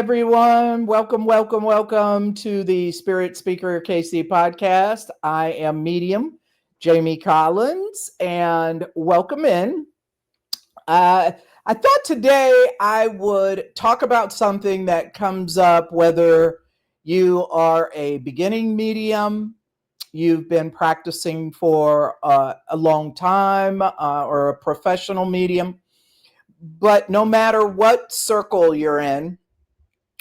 everyone. Welcome, welcome, welcome to the Spirit Speaker KC podcast. I am medium Jamie Collins, and welcome in. I thought today I would talk about something that comes up whether you are a beginning medium, you've been practicing for a long time, or a professional medium, but no matter what circle you're in,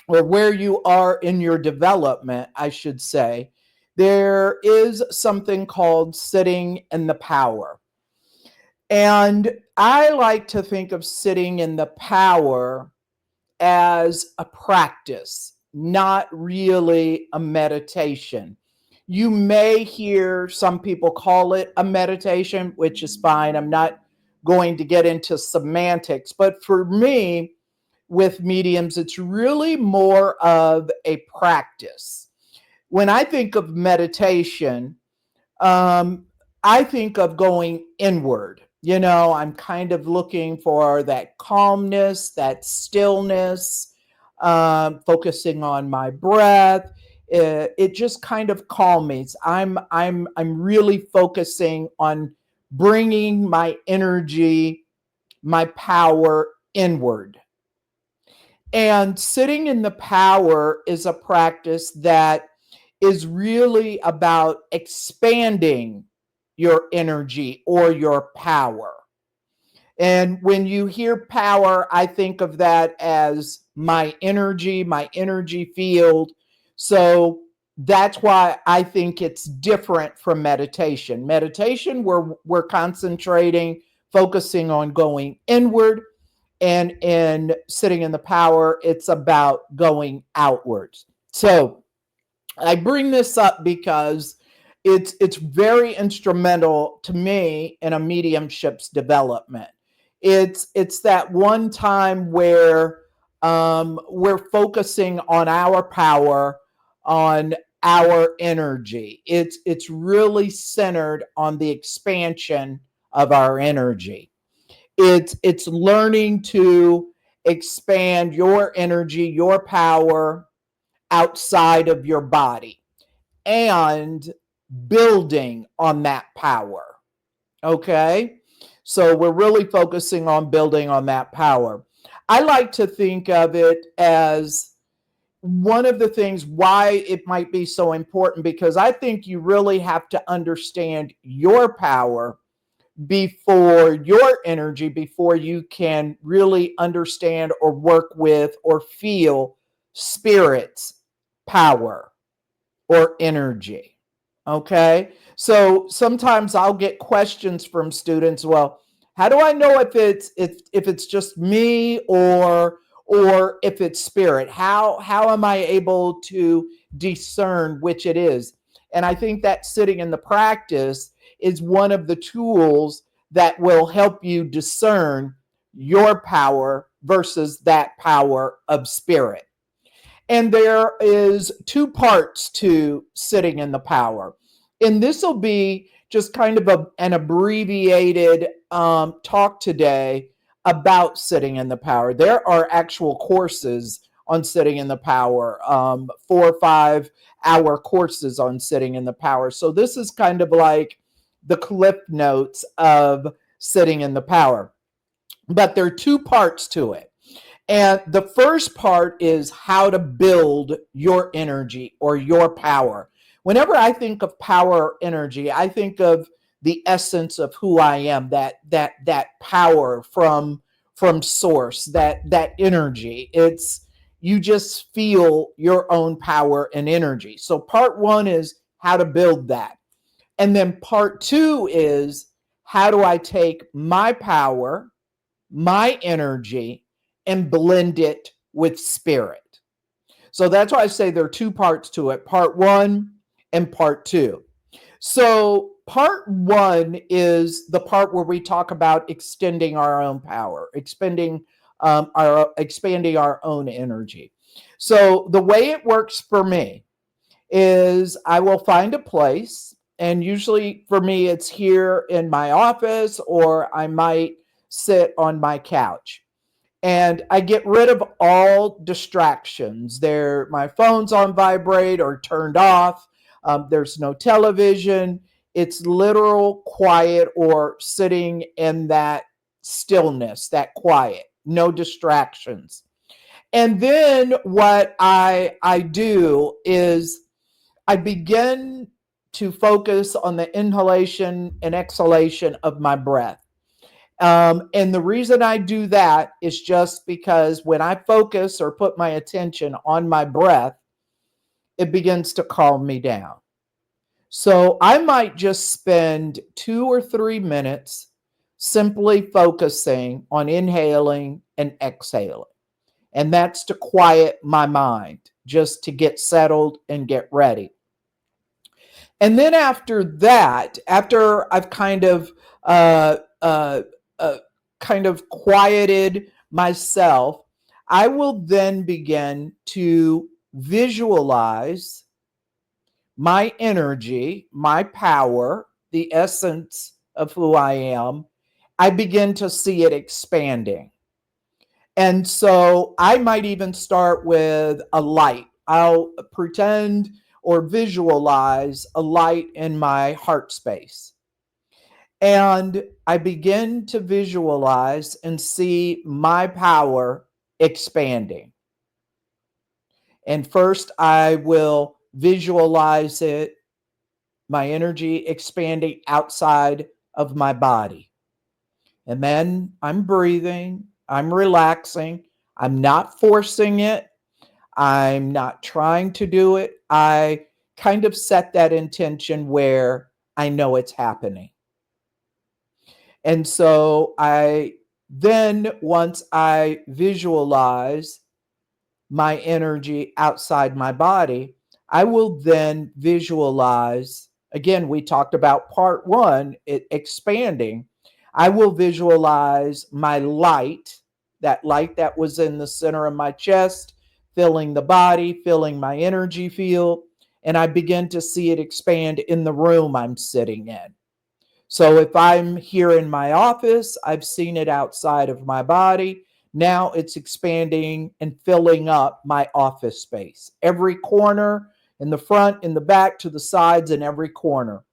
or where you are in your development, I should say, there is something called sitting in the power. And I like to think of sitting in the power as a practice, not really a meditation. You may hear some people call it a meditation, which is fine. I'm not going to get into semantics, but for me, with mediums, it's really more of a practice. When I think of meditation, I think of going inward. I'm kind of looking for that calmness, that stillness, focusing on my breath. It just kind of calms. I'm really focusing on bringing my energy, my power inward. And sitting in the power is a practice that is really about expanding your energy or your power. And when you hear power, I think of that as my energy field. So that's why I think it's different from meditation. Meditation, we're concentrating, focusing on going inward, and in sitting in the power, it's about going outwards. So I bring this up because it's very instrumental to me in a mediumship's development. It's that one time where we're focusing on our power, on our energy. It's really centered on the expansion of our energy. It's learning to expand your energy, your power outside of your body and building on that power. Okay? So we're really focusing on building on that power. I like to think of it as one of the things why it might be so important, because I think you really have to understand your power before your energy, before you can really understand or work with or feel spirit's power or energy. Okay. So sometimes I'll get questions from students. Well, how do I know if it's just me or if it's spirit? How am I able to discern which it is? And I think that sitting in the practice is one of the tools that will help you discern your power versus that power of spirit. And there is two parts to sitting in the power. And this will be just kind of an abbreviated talk today about sitting in the power. There are actual courses on sitting in the power, 4 or 5 hour courses on sitting in the power. So this is kind of like the cliff notes of sitting in the power. But there are two parts to it. And the first part is how to build your energy or your power. Whenever I think of power or energy, I think of the essence of who I am, that power from source, that energy. It's you just feel your own power and energy. So part one is how to build that. And then part two is how do I take my power, my energy, and blend it with spirit. So that's why I say there are two parts to it, part one and part two. So part one is the part where we talk about extending our own power, expanding our own energy. So the way it works for me is I will find a place, and usually for me it's here in my office, or I might sit on my couch. And I get rid of all distractions. My phone's on vibrate or turned off. There's no television. It's literal quiet or sitting in that stillness, that quiet, no distractions. And then what I do is I begin to focus on the inhalation and exhalation of my breath. And the reason I do that is just because when I focus or put my attention on my breath, it begins to calm me down. So I might just spend 2 or 3 minutes simply focusing on inhaling and exhaling. And that's to quiet my mind, just to get settled and get ready. And then after that, after I've uh, uh, kind of quieted myself, I will then begin to visualize my energy, my power, the essence of who I am. I begin to see it expanding. And so I might even start with a light. I'll pretend or visualize a light in my heart space. And I begin to visualize and see my power expanding. And first, I will visualize it, my energy expanding outside of my body. And then I'm breathing, I'm relaxing, I'm not forcing it, I'm not trying to do it. I kind of set that intention where I know it's happening. And so once I visualize my energy outside my body, I will then visualize, again, we talked about part one, it expanding. I will visualize my light, that light that was in the center of my chest, filling the body, filling my energy field, and I begin to see it expand in the room I'm sitting in. So if I'm here in my office, I've seen it outside of my body. Now it's expanding and filling up my office space. Every corner, in the front, in the back, to the sides, and every corner.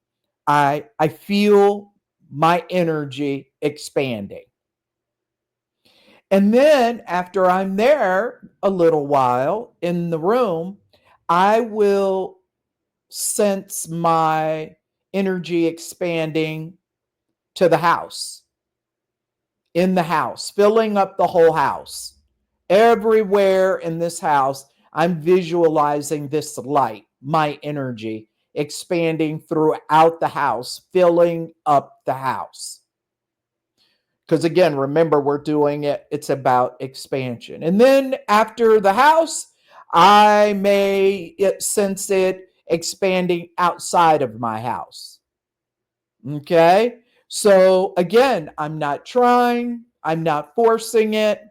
I feel my energy expanding. And then after I'm there a little while in the room, I will sense my energy expanding to the house, in the house, filling up the whole house. Everywhere in this house, I'm visualizing this light, my energy expanding throughout the house, filling up the house. Because again, remember, we're doing it, it's about expansion. And then after the house, I may sense it expanding outside of my house. Okay. So again, I'm not trying, I'm not forcing it.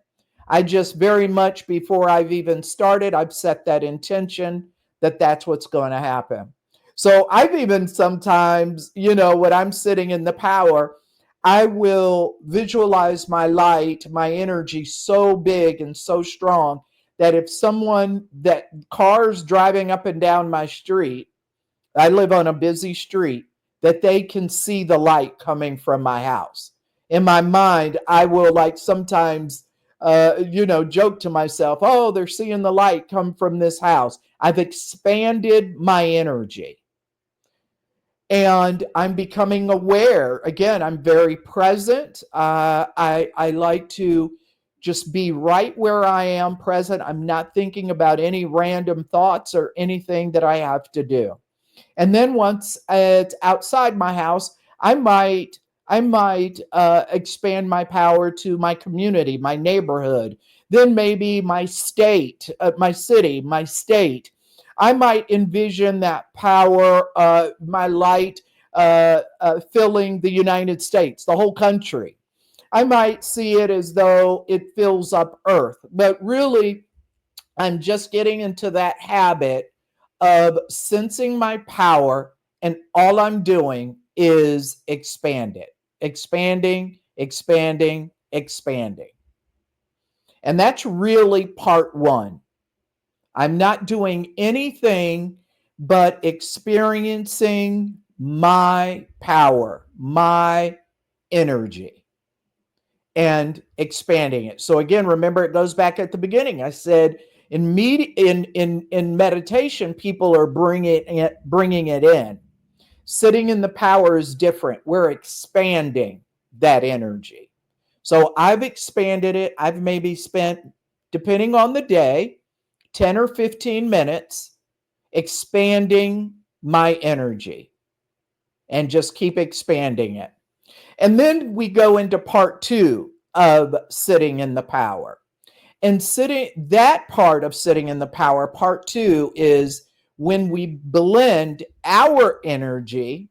I just very much before I've even started, I've set that intention that that's what's going to happen. So I've even sometimes, when I'm sitting in the power, I will visualize my light, my energy so big and so strong that if that cars driving up and down my street, I live on a busy street, that they can see the light coming from my house. In my mind, I will sometimes, joke to myself, oh, they're seeing the light come from this house. I've expanded my energy. And I'm becoming aware. Again, I'm very present. I like to just be right where I am present. I'm not thinking about any random thoughts or anything that I have to do. And then once it's outside my house, I might expand my power to my community, my neighborhood, then maybe my state, my city, my state. I might envision that power, my light, filling the United States, the whole country. I might see it as though it fills up Earth, but really, I'm just getting into that habit of sensing my power, and all I'm doing is expand it, expanding, expanding, expanding. And that's really part one. I'm not doing anything but experiencing my power, my energy, and expanding it. So again, remember, it goes back at the beginning. I said in meditation, people are bringing it in. Sitting in the power is different. We're expanding that energy. So I've expanded it. I've maybe spent, depending on the day, 10 or 15 minutes expanding my energy, and just keep expanding it. And then we go into part two of sitting in the power. And that part of sitting in the power, part two, is when we blend our energy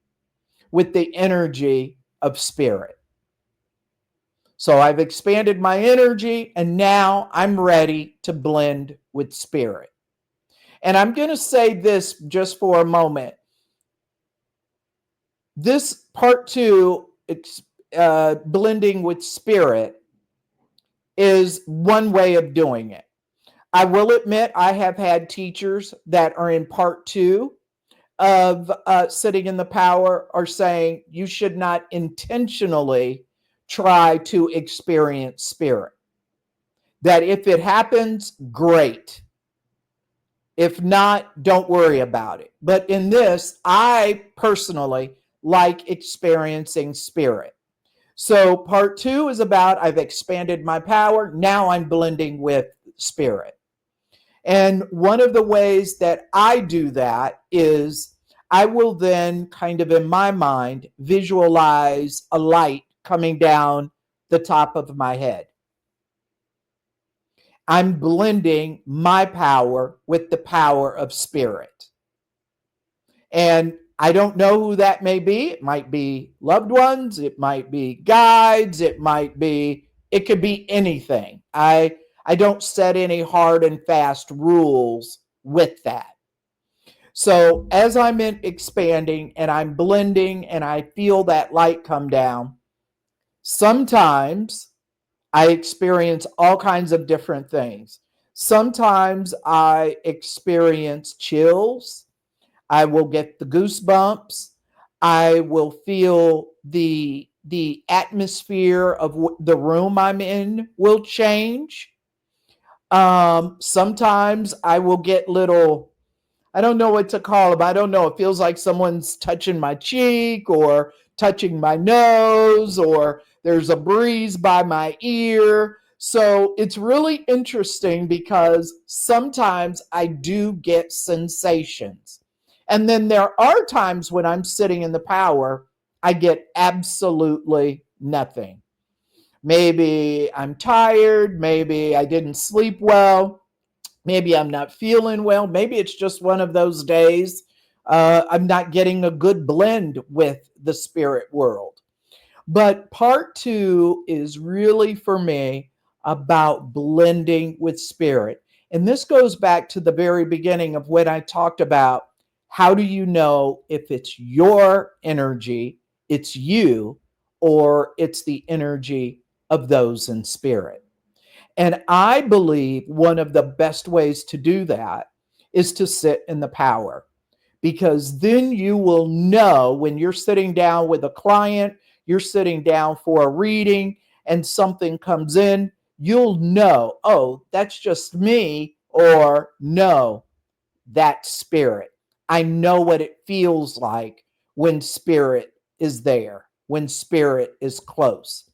with the energy of spirit. So I've expanded my energy, and now I'm ready to blend with spirit. And I'm going to say this just for a moment. This part two, blending with spirit, is one way of doing it. I will admit I have had teachers that are in part two of sitting in the power are saying you should not intentionally try to experience spirit. That if it happens, great. If not, don't worry about it. But in this, I personally like experiencing spirit. So part two is about I've expanded my power. Now I'm blending with spirit. And one of the ways that I do that is I will then kind of in my mind visualize a light coming down the top of my head. I'm blending my power with the power of spirit. And I don't know who that may be. It might be loved ones. It might be guides. It could be anything. I don't set any hard and fast rules with that. So as I'm expanding and I'm blending and I feel that light come down, sometimes I experience all kinds of different things. Sometimes I experience chills. I will get the goosebumps. I will feel the atmosphere of the room I'm in will change. Sometimes I will get little, I don't know what to call it, but I don't know. It feels like someone's touching my cheek or touching my nose, or there's a breeze by my ear. So it's really interesting because sometimes I do get sensations. And then there are times when I'm sitting in the power, I get absolutely nothing. Maybe I'm tired. Maybe I didn't sleep well. Maybe I'm not feeling well. Maybe it's just one of those days I'm not getting a good blend with the spirit world. But part two is really for me about blending with spirit. And this goes back to the very beginning of when I talked about how do you know if it's your energy, it's you, or it's the energy of those in spirit. And I believe one of the best ways to do that is to sit in the power, because then you will know when you're sitting down with a client, you're sitting down for a reading, and something comes in, you'll know, oh, that's just me, or no, that's spirit. I know what it feels like when spirit is there, when spirit is close.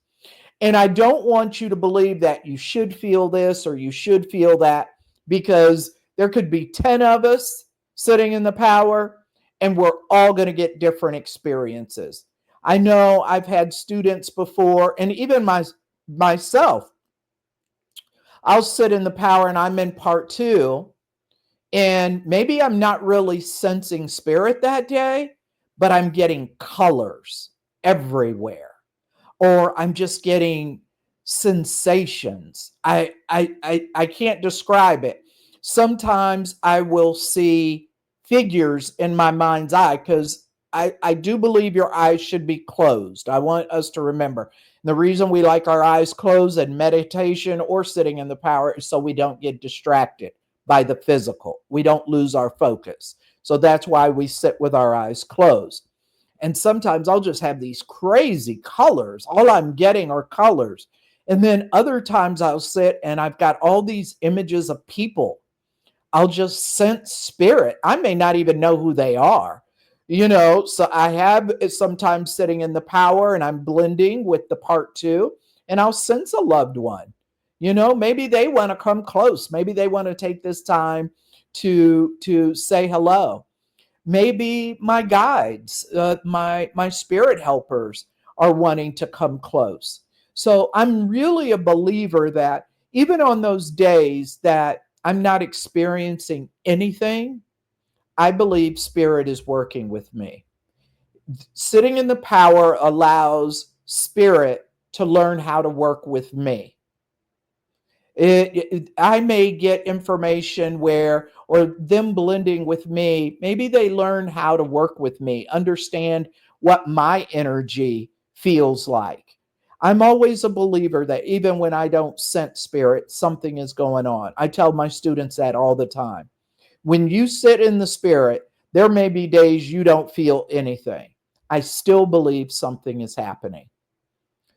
And I don't want you to believe that you should feel this or you should feel that, because there could be 10 of us sitting in the power and we're all going to get different experiences. I know I've had students before, and even myself, I'll sit in the power and I'm in part two, and maybe I'm not really sensing spirit that day, but I'm getting colors everywhere, or I'm just getting sensations. I can't describe it. Sometimes I will see figures in my mind's eye, because I do believe your eyes should be closed. I want us to remember The reason we like our eyes closed in meditation or sitting in the power is so we don't get distracted by the physical. We don't lose our focus. So that's why we sit with our eyes closed. And sometimes I'll just have these crazy colors. All I'm getting are colors. And then other times I'll sit and I've got all these images of people. I'll just sense spirit. I may not even know who they are, So I have sometimes sitting in the power and I'm blending with the part two, and I'll sense a loved one. Maybe they want to come close. Maybe they want to take this time to say hello. Maybe my guides, my spirit helpers are wanting to come close. So I'm really a believer that even on those days that I'm not experiencing anything, I believe spirit is working with me. Sitting in the power allows spirit to learn how to work with me. I may get information or them blending with me, maybe they learn how to work with me, understand what my energy feels like. I'm always a believer that even when I don't sense spirit, something is going on. I tell my students that all the time. When you sit in the spirit, there may be days you don't feel anything. I still believe something is happening.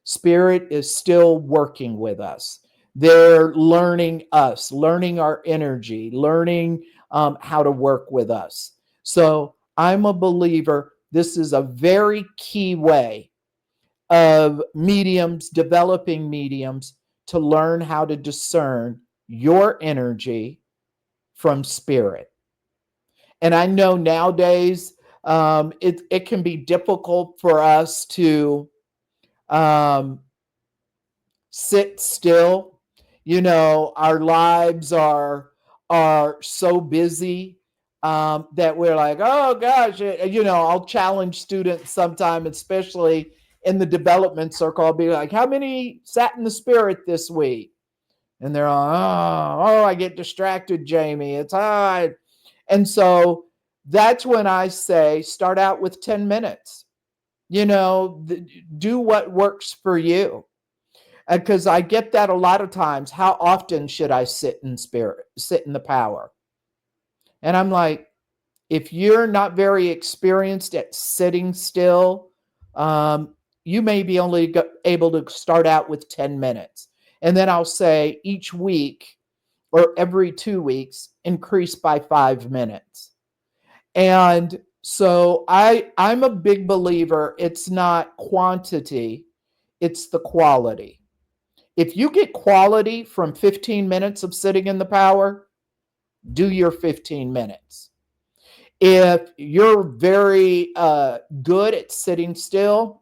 Spirit is still working with us. They're learning us, learning our energy, learning how to work with us. So I'm a believer. This is a very key way of mediums, developing mediums, to learn how to discern your energy from spirit. And I know nowadays it can be difficult for us to sit still. Our lives are so busy that we're like, oh gosh, I'll challenge students sometime, especially in the development circle. I'll be like, how many sat in the spirit this week? And they're all, I get distracted, Jamie. It's hard. And so that's when I say, start out with 10 minutes. Do what works for you. Because I get that a lot of times. How often should I sit in spirit, sit in the power? And I'm like, if you're not very experienced at sitting still, you may be only able to start out with 10 minutes. And then I'll say each week or every 2 weeks, increase by 5 minutes. And so I'm a big believer. It's not quantity, it's the quality. If you get quality from 15 minutes of sitting in the power, do your 15 minutes. If you're very good at sitting still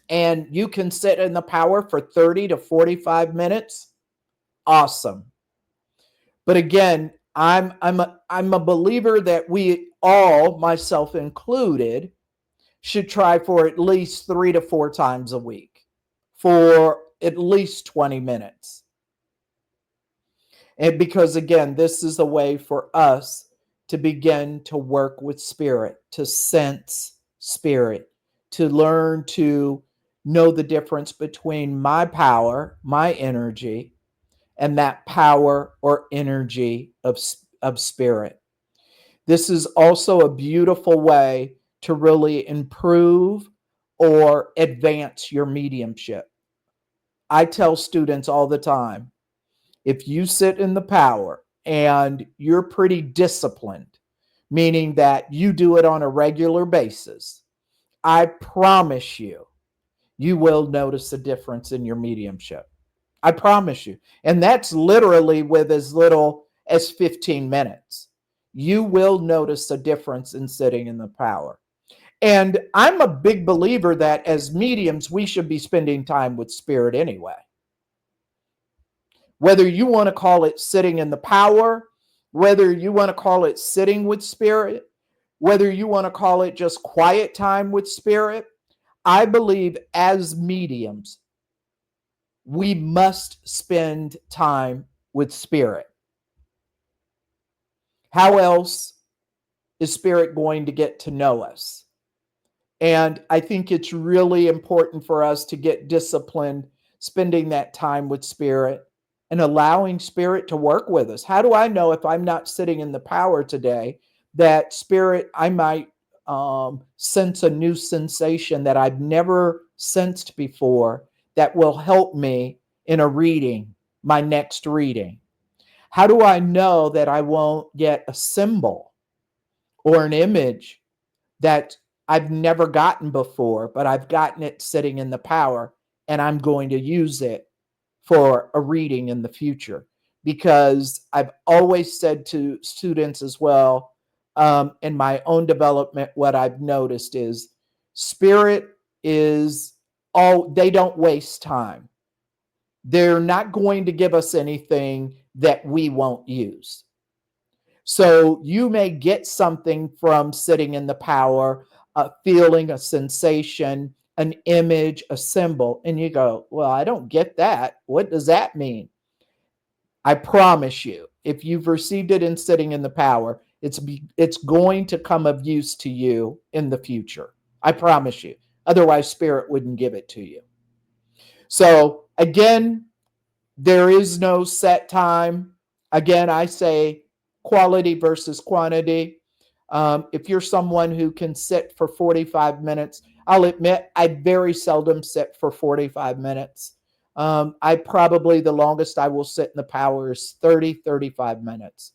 and you can sit in the power for 30 to 45 minutes, awesome. But again, I'm a believer that we all, myself included, should try for at least 3 to 4 times a week for at least 20 minutes. And because again, this is a way for us to begin to work with spirit, to sense spirit, to learn to know the difference between my power, my energy, and that power or energy of spirit. This is also a beautiful way to really improve or advance your mediumship. I tell students all the time, if you sit in the power and you're pretty disciplined, meaning that you do it on a regular basis, I promise you, you will notice a difference in your mediumship. I promise you. And that's literally with as little as 15 minutes. You will notice a difference in sitting in the power. And I'm a big believer that as mediums, we should be spending time with spirit anyway. Whether you want to call it sitting in the power, whether you want to call it sitting with spirit, whether you want to call it just quiet time with spirit, I believe as mediums, we must spend time with spirit. How else is spirit going to get to know us? And I think it's really important for us to get disciplined, spending that time with spirit and allowing spirit to work with us. How do I know if I'm not sitting in the power today that spirit, I might sense a new sensation that I've never sensed before that will help me in a reading, my next reading? How do I know that I won't get a symbol or an image that I've never gotten before, but I've gotten it sitting in the power and I'm going to use it for a reading in the future? Because I've always said to students as well, in my own development, what I've noticed is spirit is all, they don't waste time. They're not going to give us anything that we won't use. So you may get something from sitting in the power, a feeling, a sensation, an image, a symbol, and you go, well, I don't get that. What does that mean? I promise you, if you've received it in sitting in the power, it's going to come of use to you in the future. I promise you. Otherwise, spirit wouldn't give it to you. So again, there is no set time. Again, I say quality versus quantity. If you're someone who can sit for 45 minutes, I'll admit I very seldom sit for 45 minutes. I probably, the longest I will sit in the power is 35 minutes.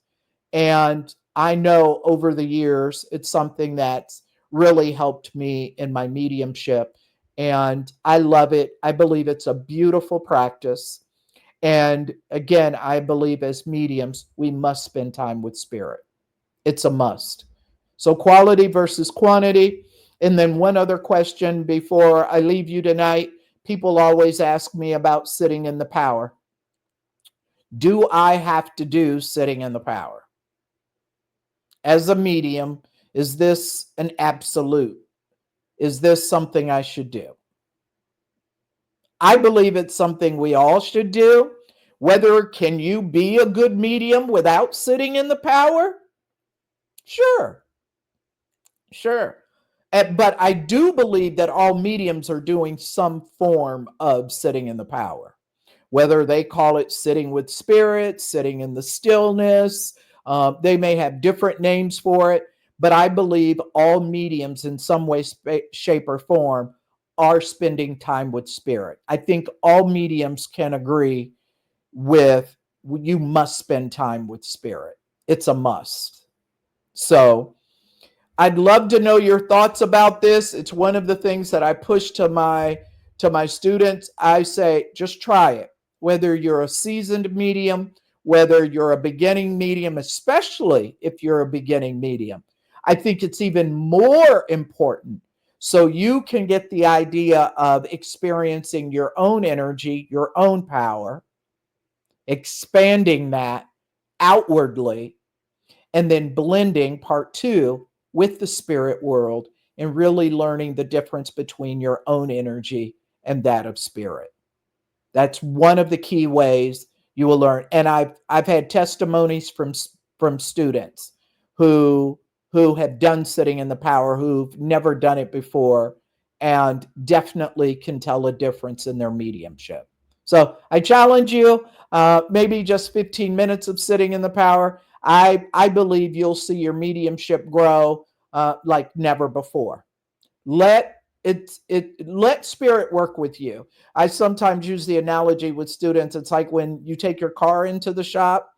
And I know over the years, it's something that's really helped me in my mediumship. And I love it. I believe it's a beautiful practice. And again, I believe as mediums, we must spend time with spirit. It's a must. So quality versus quantity. And then one other question before I leave you tonight. People always ask me about sitting in the power. Do I have to do sitting in the power? As a medium, is this an absolute? Is this something I should do? I believe it's something we all should do. Whether can you be a good medium without sitting in the power? Sure. But I do believe that all mediums are doing some form of sitting in the power, whether they call it sitting with spirit, sitting in the stillness. They may have different names for it, but I believe all mediums in some way, shape, or form are spending time with spirit. I think all mediums can agree with you must spend time with spirit. It's a must. So I'd love to know your thoughts about this. It's one of the things that I push to my students. I say just try it. Whether you're a seasoned medium, whether you're a beginning medium, especially if you're a beginning medium, I think it's even more important so you can get the idea of experiencing your own energy, your own power, expanding that outwardly, and then blending part two with the spirit world and really learning the difference between your own energy and that of spirit. That's one of the key ways you will learn. And I've had testimonies from students who have done sitting in the power, who've never done it before, and definitely can tell a difference in their mediumship. So I challenge you, maybe just 15 minutes of sitting in the power. I believe you'll see your mediumship grow like never before. Let let spirit work with you. I sometimes use the analogy with students. It's like when you take your car into the shop,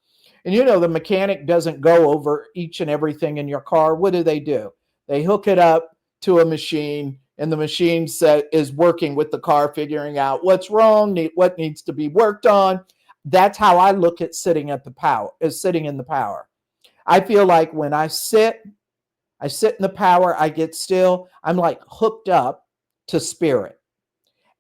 and the mechanic doesn't go over each and everything in your car. What do? They hook it up to a machine, and the machine set is working with the car, figuring out what's wrong, what needs to be worked on. That's how I look at sitting in the power. I feel like when I sit in the power, I get still, I'm like hooked up to spirit.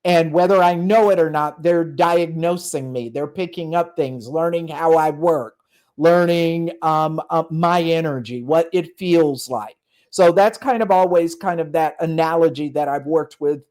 And whether I know it or not, they're diagnosing me. They're picking up things, learning how I work, learning my energy, what it feels like. So that's kind of always kind of that analogy that I've worked with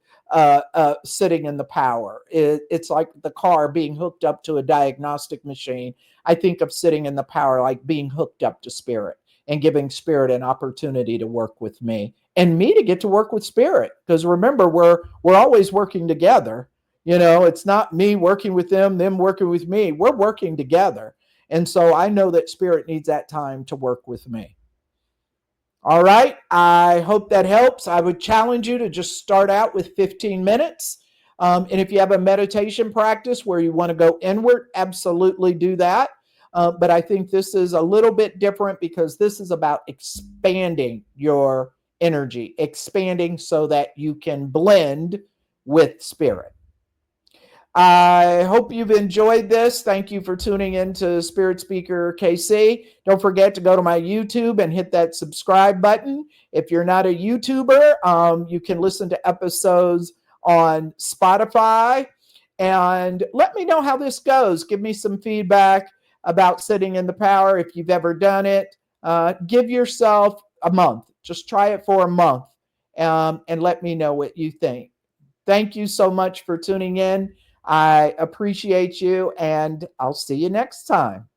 sitting in the power. It's like the car being hooked up to a diagnostic machine. I think of sitting in the power like being hooked up to spirit and giving Spirit an opportunity to work with me and me to get to work with Spirit. Because remember, we're always working together. It's not me working with them working with me. We're working together. And so I know that Spirit needs that time to work with me. All right. I hope that helps. I would challenge you to just start out with 15 minutes. And if you have a meditation practice where you want to go inward, absolutely do that. But I think this is a little bit different because this is about expanding your energy, expanding so that you can blend with Spirit. I hope you've enjoyed this. Thank you for tuning in to Spirit Speaker KC. Don't forget to go to my YouTube and hit that subscribe button. If you're not a YouTuber, you can listen to episodes on Spotify. And let me know how this goes. Give me some feedback about sitting in the power if you've ever done it. Give yourself a month. Just try it for a month and let me know what you think. Thank you so much for tuning in. I appreciate you, and I'll see you next time.